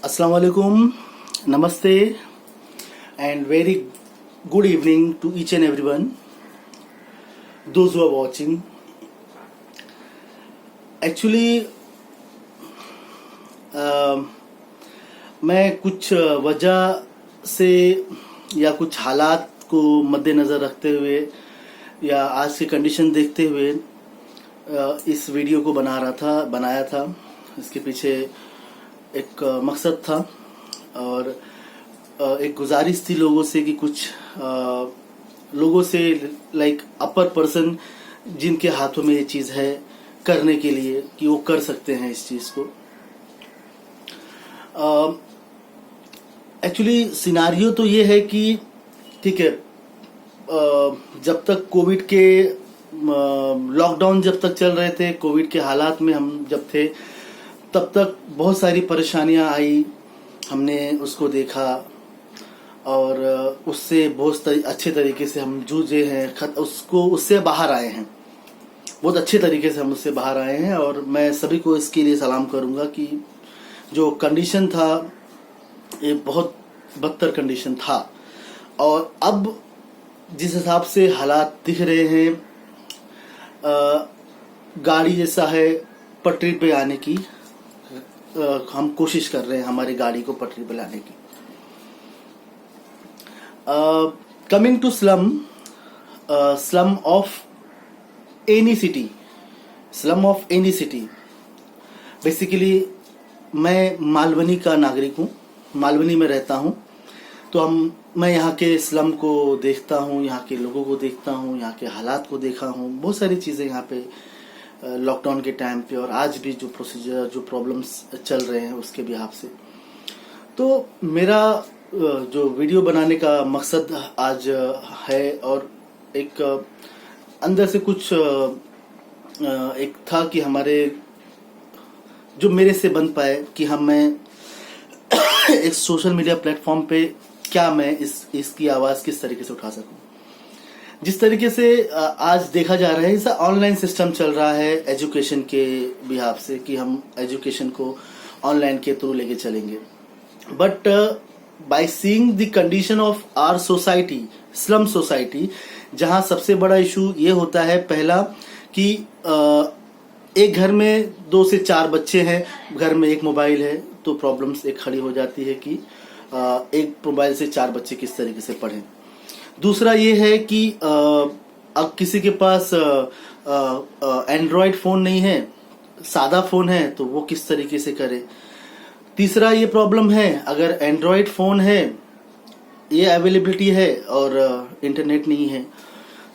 Assalamu alaikum, namaste, and very good evening to each and everyone, those who are watching. Actually, मैं कुछ वजह से या कुछ हालात को मद्देनज़र रखते हुए या आज की कंडीशन देखते हुए इस वीडियो को बनाया था। इसके पीछे एक मकसद था और एक गुजारिश थी लोगों से कि कुछ लोगों से लाइक अपर पर्सन जिनके हाथों में ये चीज़ है करने के लिए कि वो कर सकते हैं इस चीज़ को। एक्चुअली सिनारियो तो ये है कि ठीक है, जब तक कोविड के लॉकडाउन जब तक चल रहे थे, कोविड के हालात में हम जब थे, तब तक बहुत सारी परेशानियां आई, हमने उसको देखा और उससे बहुत अच्छे तरीके से हम जूझे हैं, उससे बाहर आए हैं, बहुत अच्छे तरीके से हम उससे बाहर आए हैं। और मैं सभी को इसके लिए सलाम करूंगा कि जो कंडीशन था ये बहुत बदतर कंडीशन था और अब जिस हिसाब से हालात दिख रहे हैं, गाड़ी जैसा है पटरी पे आने की, हम कोशिश कर रहे हैं हमारी गाड़ी को पटरी पे लाने की। Coming to slum of any city, basically मैं मालवनी का नागरिक हूँ, मालवनी में रहता हूँ, तो मैं यहाँ के स्लम को देखता हूँ, यहाँ के लोगों को देखता हूँ, यहाँ के हालात को देखा हूँ, बहुत सारी चीज़ें यहाँ पे लॉकडाउन के टाइम पे और आज भी जो प्रोसीजर जो प्रॉब्लम्स चल रहे हैं उसके बिहाफ से। तो मेरा जो वीडियो बनाने का मकसद आज है और एक अंदर से कुछ एक था कि हमारे जो मेरे से बन पाए कि मैं एक सोशल मीडिया प्लेटफॉर्म पे क्या मैं इसकी आवाज़ किस तरीके से उठा सकूं। जिस तरीके से आज देखा जा रहा है, इस ऑनलाइन सिस्टम चल रहा है एजुकेशन के बिहाफ से कि हम एजुकेशन को ऑनलाइन के थ्रू लेके चलेंगे। But by seeing the condition of our society, slum society, जहां सबसे बड़ा इशू ये होता है पहला कि एक घर में 2 से 4 बच्चे हैं, घर में एक मोबाइल है, तो प्रॉब्लम्स एक खड़ी हो जाती है कि एक मोबाइल से 4 बच्चे किस तरीके से पढ़ें। दूसरा ये है कि अब किसी के पास एंड्रॉयड फोन नहीं है, सादा फोन है, तो वो किस तरीके से करे। तीसरा ये प्रॉब्लम है, अगर एंड्रॉयड फोन है, ये अवेलेबिलिटी है और इंटरनेट नहीं है,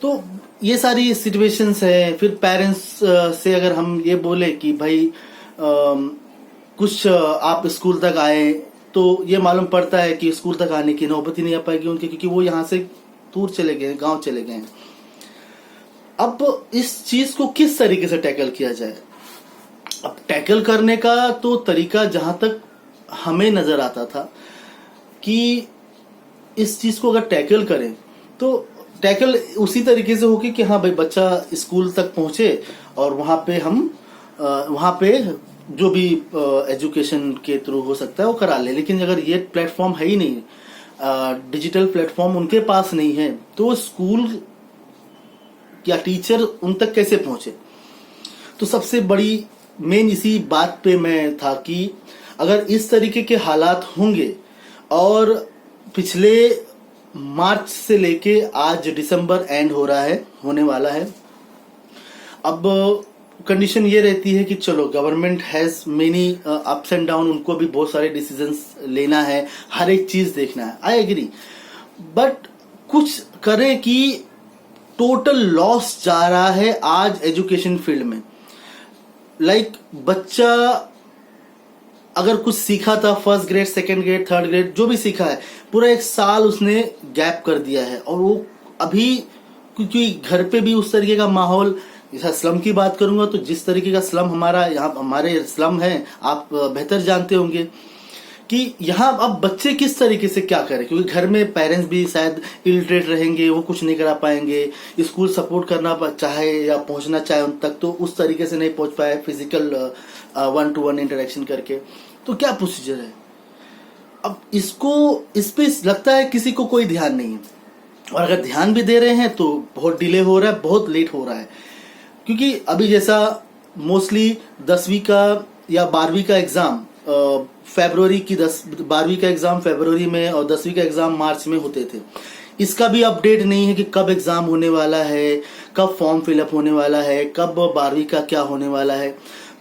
तो ये सारी सिचुएशंस है। फिर पेरेंट्स से अगर हम ये बोले कि भाई कुछ आप स्कूल तक आए, तो ये मालूम पड़ता है कि स्कूल तक आने की नौबत ही नहीं आ पाएगी उनके, क्योंकि वो यहाँ से दूर चले गए, गांव चले गए। अब इस चीज को किस तरीके से टैकल किया जाए? अब टैकल करने का तो तरीका जहां तक हमें नजर आता था कि इस चीज को अगर टैकल करें तो टैकल उसी तरीके से होगी कि हाँ भाई बच्चा स्कूल तक पहुंचे और वहां पे जो भी एजुकेशन के थ्रू हो सकता है वो करा ले। लेकिन अगर ये प्लेटफॉर्म है ही नहीं, डिजिटल प्लेटफॉर्म उनके पास नहीं है, तो स्कूल या टीचर उन तक कैसे पहुंचे? तो सबसे बड़ी मेन इसी बात पे मैं था कि अगर इस तरीके के हालात होंगे और पिछले मार्च से लेके आज दिसंबर एंड होने वाला है, अब कंडीशन ये रहती है कि चलो government has many ups and down, उनको भी बहुत सारे डिसीजंस लेना है, हर एक चीज देखना है, आई एग्री। बट कुछ करें कि टोटल लॉस जा रहा है आज एजुकेशन फील्ड में। लाइक बच्चा अगर कुछ सीखा था, first grade, second grade, third grade, जो भी सीखा है, पूरा 1 साल उसने गैप कर दिया है। और वो अभी क्योंकि घर पे भी उस तरीके का माहौल, स्लम की बात करूंगा तो जिस तरीके का स्लम हमारे स्लम है, आप बेहतर जानते होंगे कि यहाँ अब बच्चे किस तरीके से क्या करें, क्योंकि घर में पेरेंट्स भी शायद इलिटरेट रहेंगे, वो कुछ नहीं करा पाएंगे, स्कूल सपोर्ट करना चाहे या पहुंचना चाहे उन तक तो उस तरीके से नहीं पहुंच पाए फिजिकल 1-to-1 इंटरेक्शन करके। तो क्या प्रोसीजर है? अब इसको, इस पे लगता है किसी को कोई ध्यान नहीं है, और अगर ध्यान भी दे रहे हैं तो बहुत डिले हो रहा है, बहुत लेट हो रहा है। क्योंकि अभी जैसा मोस्टली 10वीं का या 12वीं का एग्जाम फरवरी की 12वीं का एग्जाम फरवरी में और 10वीं का एग्जाम मार्च में होते थे। इसका भी अपडेट नहीं है कि कब एग्जाम होने वाला है, कब फॉर्म फिलअप होने वाला है, कब 12वीं का क्या होने वाला है।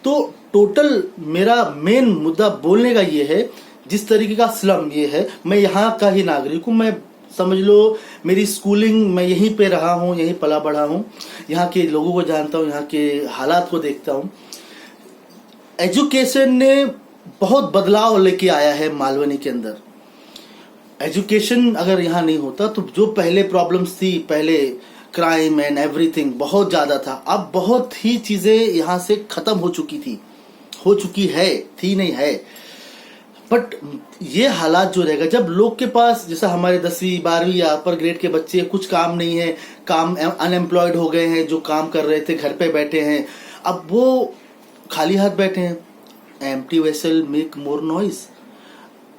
तो टोटल मेरा मेन मुद्दा बोलने का ये है, जिस तरीके का स्लम ये है, मैं यहाँ का ही नागरिक हूँ, मैं समझ लो मेरी स्कूलिंग मैं यहीं पे रहा हूँ, यहीं पला बढ़ा हूँ, यहाँ के लोगों को जानता हूँ, यहाँ के हालात को देखता हूँ। एजुकेशन ने बहुत बदलाव लेके आया है मालवनी के अंदर। एजुकेशन अगर यहाँ नहीं होता तो जो पहले प्रॉब्लम्स थी, पहले क्राइम एंड एवरीथिंग बहुत ज्यादा था, अब बहुत ही चीजें यहाँ से खत्म हो चुकी है, थी नहीं है। बट ये हालात जो रहेगा, जब लोग के पास, जैसा हमारे 10वीं 12वीं या अपर ग्रेड के बच्चे, कुछ काम नहीं है, काम अनएम्प्लॉयड हो गए हैं, जो काम कर रहे थे घर पे बैठे हैं, अब वो खाली हाथ बैठे हैं। Empty vessel make more noise,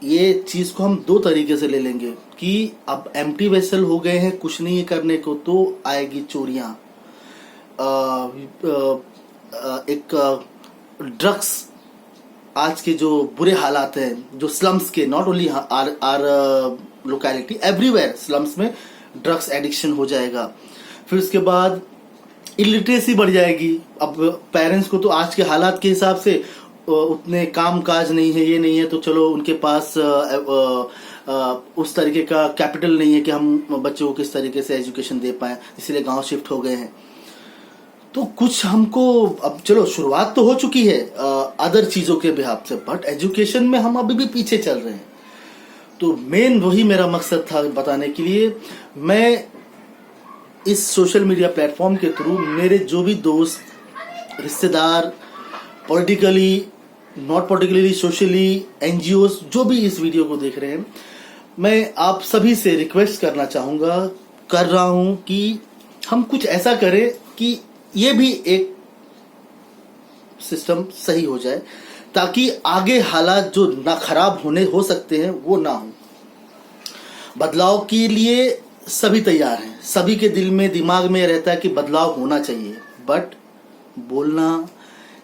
ये चीज को हम दो तरीके से ले लेंगे कि अब एम्प्टी वेसल हो गए हैं, कुछ नहीं करने को, तो आएगी चोरियां, एक ड्रग्स, आज के जो बुरे हालात हैं, जो स्लम्स के, not only our locality, everywhere slums में ड्रग्स एडिक्शन हो जाएगा। फिर उसके बाद इलिटरेसी बढ़ जाएगी। अब पेरेंट्स को तो आज के हालात के हिसाब से उतने काम काज नहीं है, ये नहीं है, तो चलो उनके पास उस तरीके का कैपिटल नहीं है कि हम बच्चों को किस तरीके से एजुकेशन दे पाए, इसलिए गांव शिफ्ट हो गए हैं। तो कुछ हमको, अब चलो शुरुआत तो हो चुकी है अदर चीजों के बिहाफ से, बट एजुकेशन में हम अभी भी पीछे चल रहे हैं। तो मेन वही मेरा मकसद था बताने के लिए। मैं इस सोशल मीडिया प्लेटफॉर्म के थ्रू मेरे जो भी दोस्त, रिश्तेदार, politically, not politically, socially, NGOs जो भी इस वीडियो को देख रहे हैं, मैं आप सभी से रिक्वेस्ट करना चाहूंगा, कर रहा हूं, कि हम कुछ ऐसा करें कि ये भी एक सिस्टम सही हो जाए, ताकि आगे हालात जो ना खराब हो सकते हैं वो ना हो। बदलाव के लिए सभी तैयार हैं, सभी के दिल में, दिमाग में रहता है कि बदलाव होना चाहिए, बट बोलना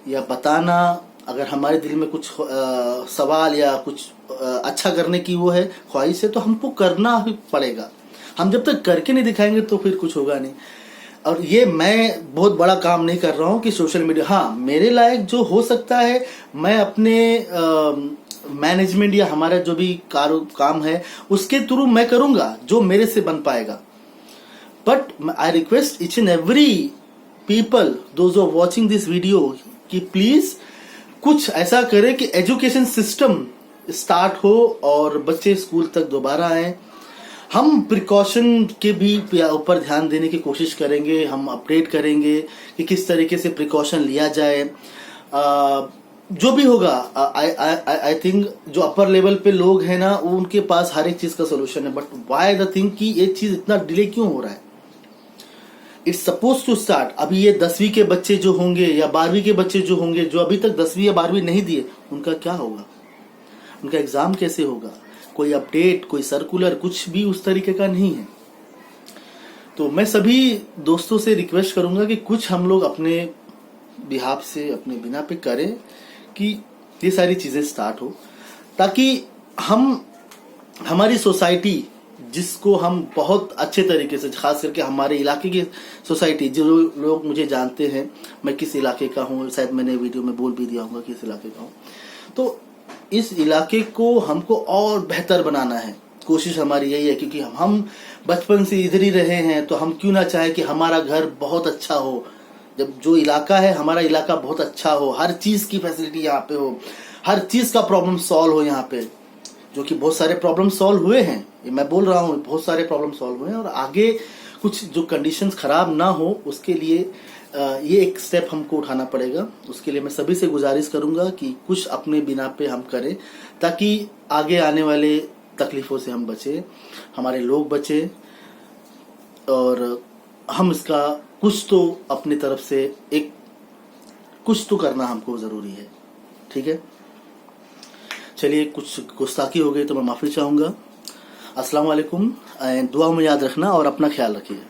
या बताना, अगर हमारे दिल में कुछ सवाल या कुछ अच्छा करने की वो है, ख्वाहिश है, तो हमको करना ही पड़ेगा। हम जब तक करके नहीं दिखाएंगे तो फिर कुछ होगा नहीं। और ये मैं बहुत बड़ा काम नहीं कर रहा हूँ कि सोशल मीडिया, हाँ मेरे लायक जो हो सकता है, मैं अपने मैनेजमेंट या हमारा जो भी काम है उसके थ्रू मैं करूंगा जो मेरे से बन पाएगा। But I request each and every people, those are watching this video, कि प्लीज कुछ ऐसा करें कि एजुकेशन सिस्टम स्टार्ट हो और बच्चे स्कूल तक दोबारा आए। हम प्रिकॉशन के भी ऊपर ध्यान देने की कोशिश करेंगे, हम अपडेट करेंगे कि किस तरीके से प्रिकॉशन लिया जाए। जो भी होगा, आई थिंक जो अपर लेवल पे लोग हैं ना, उनके पास हर एक चीज का सोल्यूशन है। बट व्हाई द थिंग कि ये चीज इतना डिले क्यों हो रहा है? It's suppose to start. अभी ये 10वीं के बच्चे जो होंगे या 12वीं के बच्चे जो होंगे, जो अभी तक 10वीं या 12वीं नहीं दिए, उनका क्या होगा? उनका एग्जाम कैसे होगा? कोई अपडेट, कोई सर्कुलर, कुछ भी उस तरीके का नहीं है। तो मैं सभी दोस्तों से रिक्वेस्ट करूंगा कि कुछ हम लोग अपने बिहाफ से, अपने बिना पे करें कि ये सारी चीजें स्टार्ट हो, ताकि हमारी सोसाइटी, जिसको हम बहुत अच्छे तरीके से, खास करके हमारे इलाके की सोसाइटी, जो लोग मुझे जानते हैं, मैं किस इलाके का हूँ, शायद मैंने वीडियो में बोल भी दिया होगा किस इलाके का हूँ, तो इस इलाके को हमको और बेहतर बनाना है। कोशिश हमारी यही है, क्योंकि हम बचपन से इधर ही रहे हैं, तो हम क्यों ना चाहे कि हमारा घर बहुत अच्छा हो। जब जो इलाका है, हमारा इलाका बहुत अच्छा हो, हर चीज की फैसिलिटी यहाँ पे हो, हर चीज का प्रॉब्लम सॉल्व हो यहाँ पे, जो कि बहुत सारे प्रॉब्लम सॉल्व हुए हैं। ये मैं बोल रहा हूँ, बहुत सारे प्रॉब्लम सॉल्व हुए हैं, और आगे कुछ जो कंडीशंस खराब ना हो, उसके लिए ये एक स्टेप हमको उठाना पड़ेगा। उसके लिए मैं सभी से गुजारिश करूंगा कि कुछ अपने बिना पे हम करें, ताकि आगे आने वाले तकलीफों से हम बचे, हमारे लोग बचे, और हम इसका कुछ तो अपनी तरफ से कुछ तो करना हमको जरूरी है। ठीक है, चलिए, कुछ गुस्ताखी हो गई तो मैं माफ़ी चाहूँगा। अस्सलाम वालेकुम। दुआ में याद रखना और अपना ख्याल रखिए।